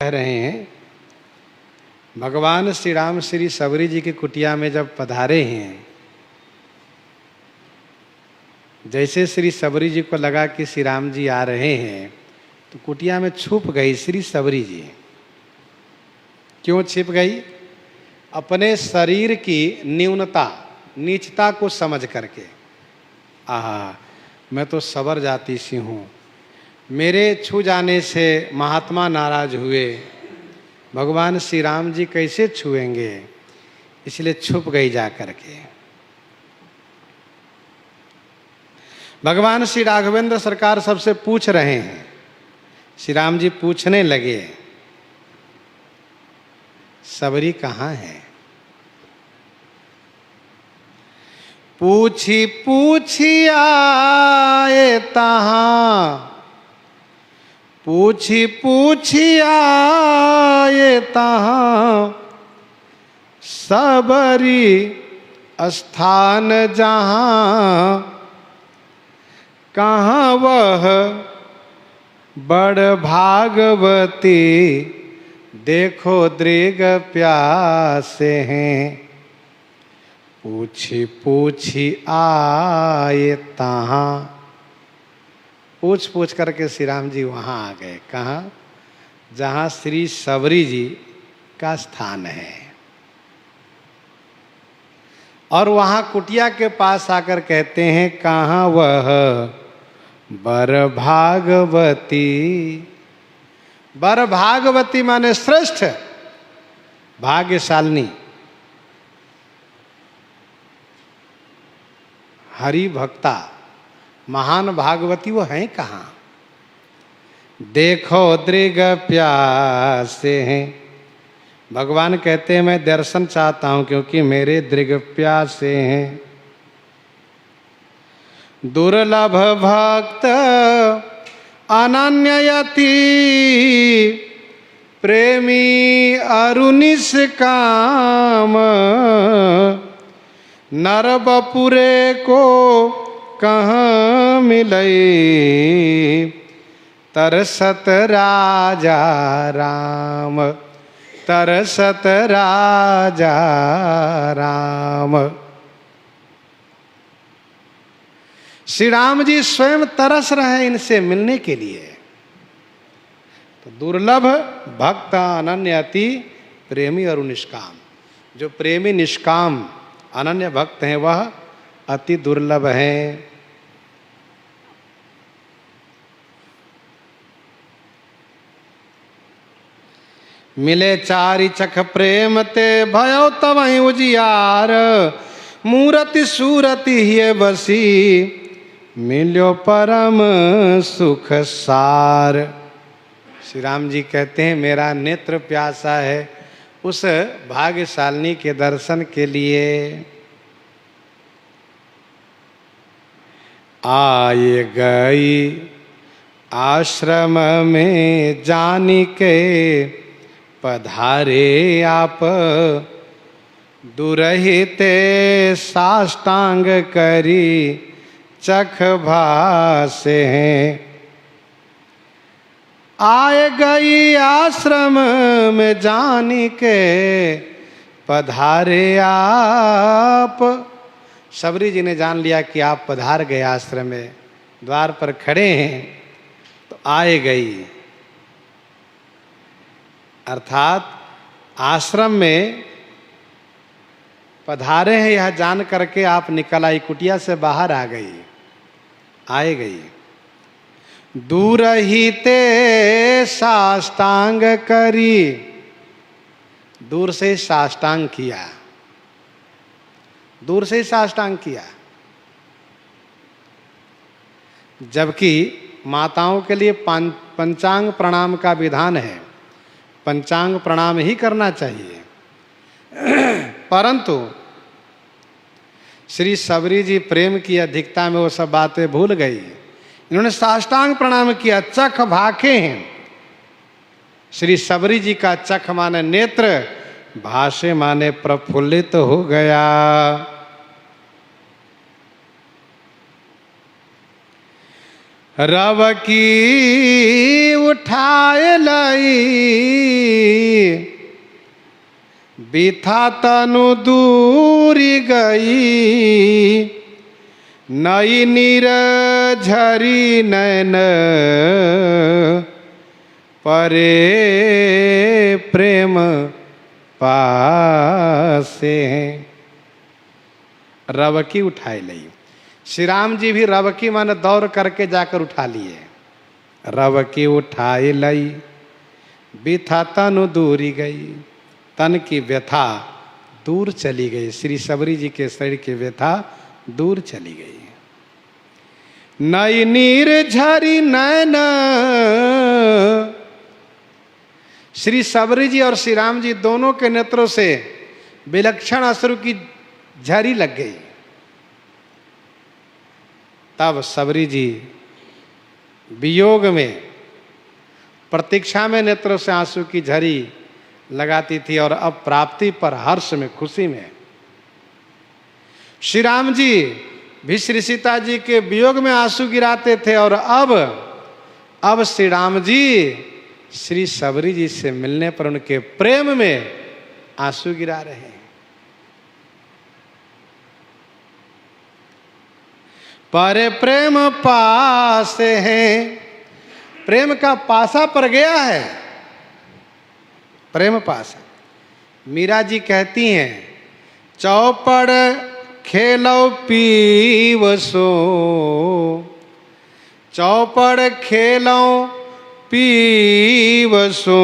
कह रहे हैं, भगवान श्री राम श्री सबरी जी की कुटिया में जब पधारे हैं, जैसे श्री सबरी जी को लगा कि श्री राम जी आ रहे हैं तो कुटिया में छुप गई श्री सबरी जी। क्यों छिप गई? अपने शरीर की न्यूनता नीचता को समझ करके, आहा मैं तो सबर जाती सी हूँ, मेरे छू जाने से महात्मा नाराज हुए, भगवान श्री राम जी कैसे छुएंगे, इसलिए छुप गई जा करके। भगवान श्री राघवेंद्र सरकार सबसे पूछ रहे हैं, श्री राम जी पूछने लगे, सबरी कहाँ है? पूछी पूछी आए तहाँ, पूछी पूछी आए तहाँ, सबरी स्थान जहाँ, कहाँ वह बड़ भागवती, देखो दृग प्यासे हैं। पूछी पूछी आए तहाँ, पूछ पूछ करके श्री राम जी वहाँ आ गए। कहाँ? जहाँ श्री सबरी जी का स्थान है। और वहाँ कुटिया के पास आकर कहते हैं, कहाँ वह बर भागवती। बर भागवती माने श्रेष्ठ, भाग्यशालिनी, हरि भक्ता, महान भागवती वो हैं कहाँ? देखो दृग प्यासे हैं। भगवान कहते हैं मैं दर्शन चाहता हूँ क्योंकि मेरे दृग प्यासे हैं। दुर्लभ भक्त अनन्ययति, प्रेमी अरुनिस काम, नर बपुरे को कहाँ मिलई, तरसत राजा राम, तरसत राजा राम। श्री राम जी स्वयं तरस रहे हैं इनसे मिलने के लिए। तो दुर्लभ भक्त अनन्य अति प्रेमी और निष्काम, जो प्रेमी निष्काम अनन्य भक्त हैं वह अति दुर्लभ हैं। मिले चारि चख प्रेम ते भयो तवहि उजियार, मूरति सूरति हिय बसी, मिलो परम सुख सार। श्री राम जी कहते हैं मेरा नेत्र प्यासा है उस भाग्यशालिनी के दर्शन के लिए। आए गई आश्रम में जानी के, पधारे आप दुरहिते साष्टांग करी, चख भासे हैं। आए गई आश्रम में जानी के, पधारे आप। सबरी जी ने जान लिया कि आप पधार गए आश्रम में, द्वार पर खड़े हैं, तो आए गई अर्थात आश्रम में पधारे हैं यह जान करके आप निकल आई, कुटिया से बाहर आ गई, आए गई। दूर ही ते साष्टांग करी, दूर से साष्टांग किया, दूर से साष्टांग किया। जबकि माताओं के लिए पंचांग प्रणाम का विधान है, पंचांग प्रणाम ही करना चाहिए, परंतु श्री सबरी जी प्रेम की अधिकता में वो सब बातें भूल गई। इन्होंने साष्टांग प्रणाम किया, चख भाखे हैं। श्री सबरी जी का चख माने नेत्र, भाषे माने प्रफुल्लित हो गया। रव की उठाए लाई बिथा तनु दूरी गई, नई नीर झरी नैन परे प्रेम पासे हैं। रवकी उठाए लई। श्री राम जी भी रवकी माने दौड़ करके जाकर उठा लिए। रवकी उठाए लई, बिथा तनु दूरी गई, तन की व्यथा दूर चली गई। श्री सबरी जी के शरीर की व्यथा दूर चली गई। नई नीर झरी नैन, श्री सबरी जी और श्री राम जी दोनों के नेत्रों से विलक्षण अश्रु की झरी लग गई। तब सबरी जी वियोग में, प्रतीक्षा में नेत्रों से आंसू की झरी लगाती थी, और अब प्राप्ति पर हर्ष में, खुशी में श्री राम जी भी श्री सीता जी के वियोग में आंसू गिराते थे, और अब श्री राम जी श्री सबरी जी से मिलने पर उनके प्रेम में आंसू गिरा रहे हैं। पर प्रेम पास है, प्रेम का पासा पर गया है, प्रेम पास है। मीरा जी कहती हैं, चौपड़ खेलो पीवसो, चौपड़ खेलो पीवसो,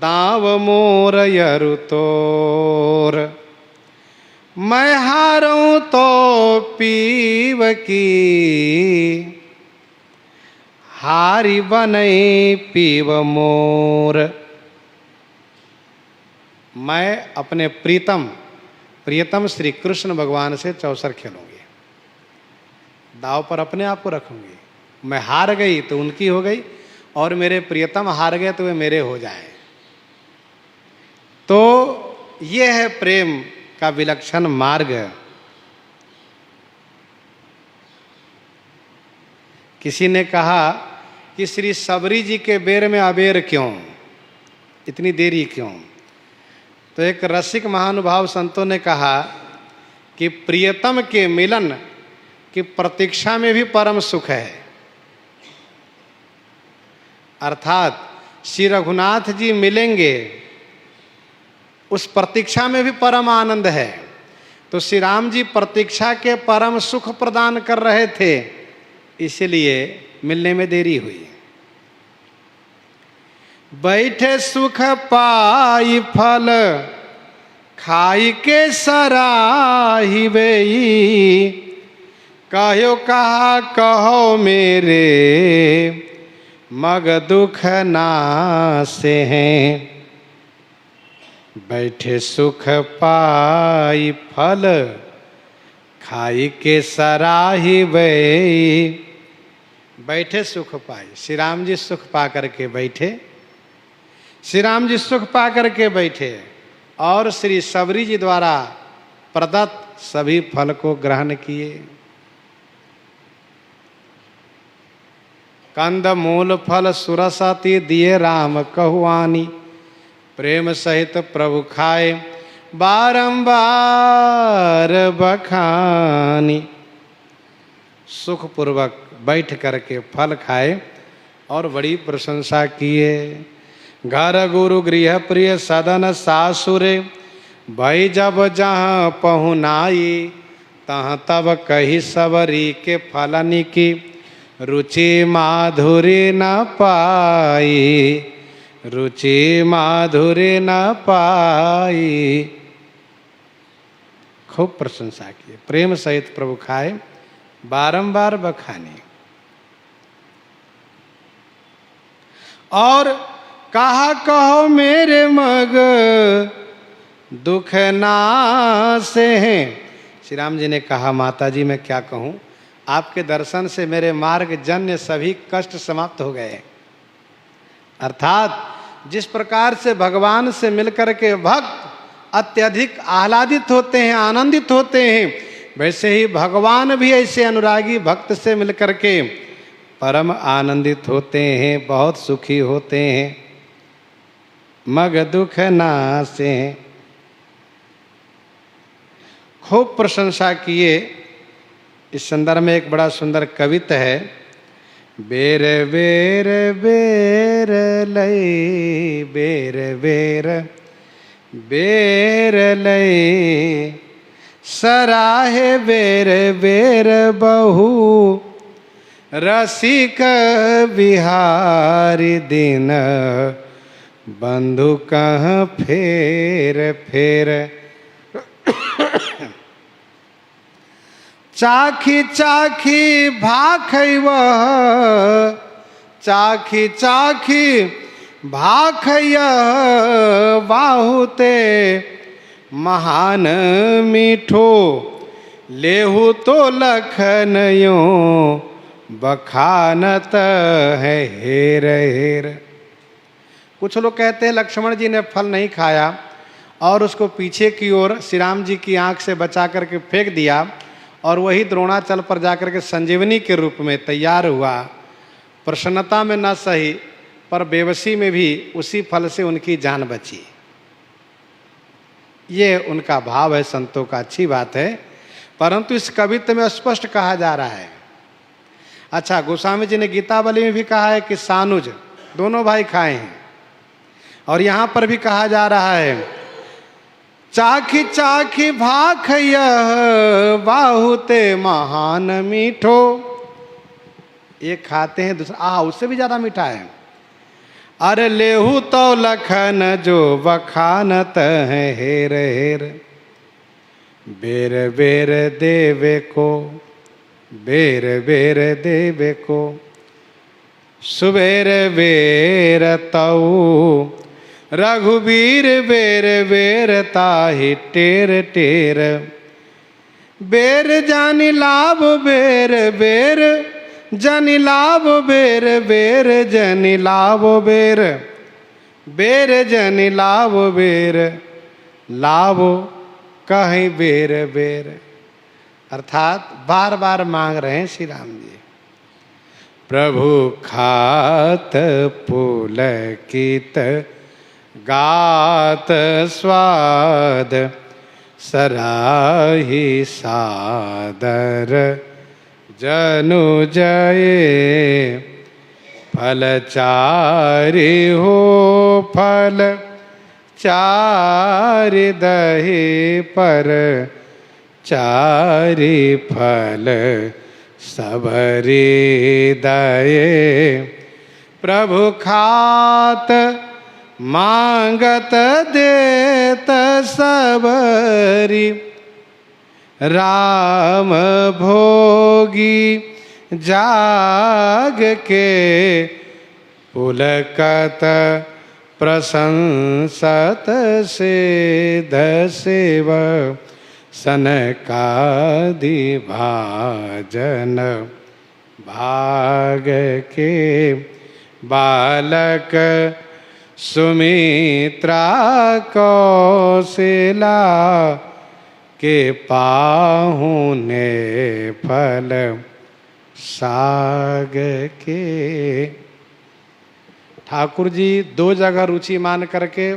दाव मोर यरु तोर, मैं हारूं तो पीव की, हारी बनई पीव मोर। मैं अपने प्रियतम श्री कृष्ण भगवान से चौसर खेलूंगी, दाव पर अपने आप को रखूंगी। मैं हार गई तो उनकी हो गई, और मेरे प्रियतम हार गए तो वे मेरे हो जाए। तो ये है प्रेम का विलक्षण मार्ग। किसी ने कहा कि श्री सबरी जी के बेर में अबेर क्यों, इतनी देरी क्यों? तो एक रसिक महानुभाव संतों ने कहा कि प्रियतम के मिलन की प्रतीक्षा में भी परम सुख है। अर्थात श्री रघुनाथ जी मिलेंगे, उस प्रतीक्षा में भी परम आनंद है। तो श्री राम जी प्रतीक्षा के परम सुख प्रदान कर रहे थे, इसलिए मिलने में देरी हुई। बैठे सुख पाई फल, खाई के सराहिबे, कहो कहा कहो मेरे, मग दुख नासे हैं। बैठे सुख पाई फल, खाई के सराहिबे, बैठे सुख पाई। श्री राम जी सुख पा करके बैठे, श्री राम जी सुख पा करके बैठे, और श्री सबरी जी द्वारा प्रदत्त सभी फल को ग्रहण किए। कंद मूल फल सुरसति दिए राम कहुआनी, प्रेम सहित प्रभु खाए बारंबार बखानी। सुखपूर्वक बैठ करके फल खाए और बड़ी प्रशंसा किए। घर गुरु गृह प्रिय सदन सासुरे, भई जब जहाँ पहुनाई, तहाँ तब कही सबरी के फलनी की, रुचि माधुरी न पाई, रुचि माधुरी न पाई। खूब प्रशंसा की, प्रेम सहित प्रभु खाए बारंबार बखाने। और कहा कहो मेरे मग दुख नासे हैं। श्री राम जी ने कहा, माता जी मैं क्या कहूँ, आपके दर्शन से मेरे मार्ग जन्य सभी कष्ट समाप्त हो गए। अर्थात जिस प्रकार से भगवान से मिलकर के भक्त अत्यधिक आह्लादित होते हैं, आनंदित होते हैं, वैसे ही भगवान भी ऐसे अनुरागी भक्त से मिलकर के परम आनंदित होते हैं, बहुत सुखी होते हैं। मग दुख नासे। खूब प्रशंसा किए। इस संदर्भ में एक बड़ा सुंदर कविता है। बेर बेर बेर लई, बेर बेर बेर लई, सराहे बेर बेर बहु, रसिक बिहारी दिन, बंधु कहाँ फेर फेर। चाखी चाखी भाखै वह, चाखी चाखी भाखै बाहुते, महान मीठो लेहु तो लखन यूं, बखानत है हेर हेर। कुछ लोग कहते हैं लक्ष्मण जी ने फल नहीं खाया और उसको पीछे की ओर श्री राम जी की आंख से बचा करके फेंक दिया, और वही द्रोणाचल पर जाकर के संजीवनी के रूप में तैयार हुआ। प्रसन्नता में न सही पर बेबसी में भी उसी फल से उनकी जान बची। ये उनका भाव है संतों का, अच्छी बात है। परंतु इस कवित्व में स्पष्ट कहा जा रहा है। अच्छा, गोस्वामी जी ने गीतावली में भी कहा है कि सानुज दोनों भाई खाए हैं, और यहाँ पर भी कहा जा रहा है चाखी चाखी भाखय बाहुते, महान मीठो। एक खाते हैं, दूसरा उससे भी ज्यादा मीठा है। अरे लेहू तो लखन जो बखानत है हेर हेर। बेर बेर देवे को, बेर बेर देवे को, सुबेर बेर तऊ, रघुबीर बेर बेर ताहि टेर टेर। बेर जानि लाभ बेर बेर, जनि लाभ बेर बेर, जनि लाभ बेर बेर, जनि लाभ बेर, लाभ कहीं बेर बेर। अर्थात बार बार मांग रहे हैं श्री राम जी। प्रभु खात पुलकित गात स्वाद, सराही सादर जनु जये। फल चारि हो फल चारि दही पर, चारि फल सबरी दये। प्रभु खात मांगत देत सबरी, राम भोगी जाग के, पुलकत प्रशंसत सिद्ध सेव, सनकादि भाजन भाग के। बालक सुमित्रा कौशला के, पाहुने फल साग के। ठाकुर जी दो जगह रुचि मान करके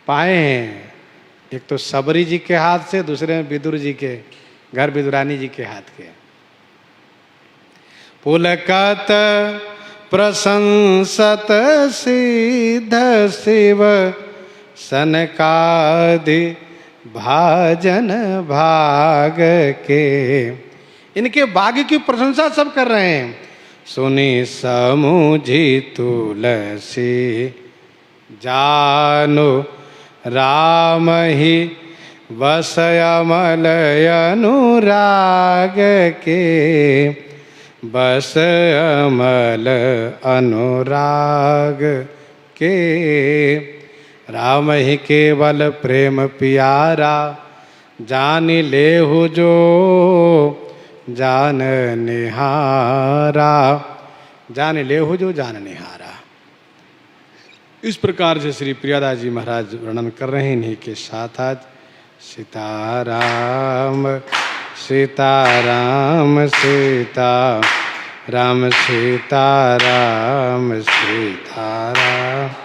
पाए हैं। एक तो सबरी जी के हाथ से, दूसरे में विदुर जी के घर, विदुरानी जी के हाथ के। पुलकत प्रशंसत सिद्ध शिव, सनकादि भाजन भाग के। इनके भाग्य की प्रशंसा सब कर रहे हैं। सुनी समुझी तुलसी, जानो राम ही बस अमल अनुराग के। बस अमल अनुराग के। राम ही केवल प्रेम प्यारा, जान लेहु जो जान निहारा। जान लेहु जो जान निहारा। इस प्रकार से श्री प्रियादास जी महाराज वर्णन कर रहे हैं। इन्हीं के साथ आज सीताराम सीताराम सीता राम सीताराम सीताराम।